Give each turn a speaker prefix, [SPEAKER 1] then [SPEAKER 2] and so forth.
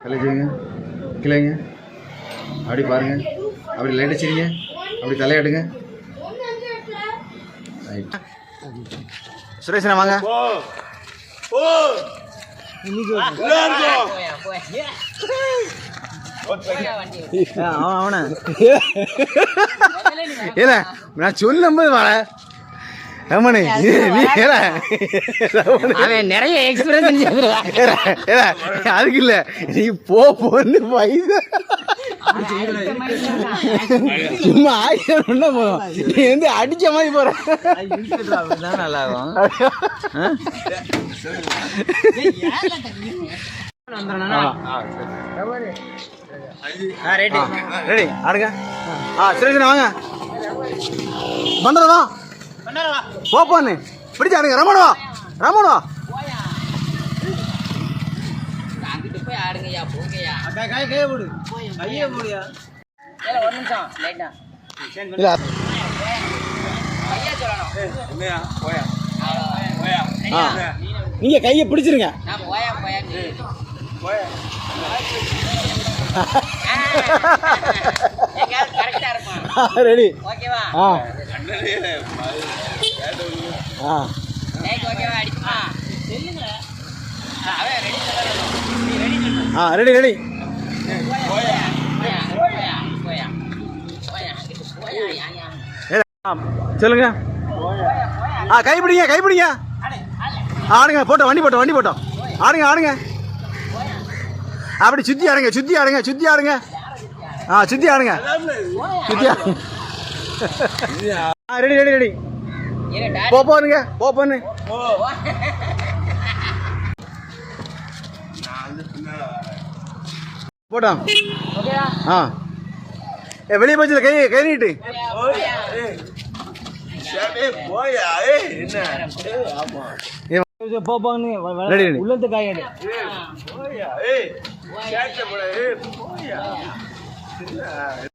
[SPEAKER 1] கலைச்சிங்க கிளைங்க அப்படி பாருங்க, அப்படி லைட் அடிச்சிருங்க, அப்படி தலையாடுங்க. சுரேஷனா வாங்க. அவன ஏல நான் சொல்லும் போது வாழ அவன் நிறைய எக்ஸ்பீரியன்ஸ் அதுக்கு இல்ல நீ போன்னு வயசு சும்மா ஆயிரம் போதும், நீ வந்து அடிச்ச மாதிரி போற நல்லா ஆகும். ரெடி ஆடுங்க. சுரேஷன் வாங்க. பண்றதா போப்பான்னு பிடிச்ச ஆடுங்க. ரமணவா ரமணவா நீங்க கையை பிடிச்சிருங்க. ரெடி ரெடி ரெடி சொல்லுங்க. கை பிடிங்க கை பிடிங்க. ஆடுங்க போட்டோம் வண்டி போட்டோம் வண்டி போட்டோம். ஆடுங்க ஆடுங்க அப்படி சுத்தி ஆடுங்க சுத்தி ஆடுங்க சுத்தி ஆடுங்க. சுத்தி ஆடுங்க சுத்தி. ரெடி ரெடி ரெடி போனுங்க போன்னு போட்டோம். வெளியே போச்சு கை கை நீட்டு. உள்ளத்து காய்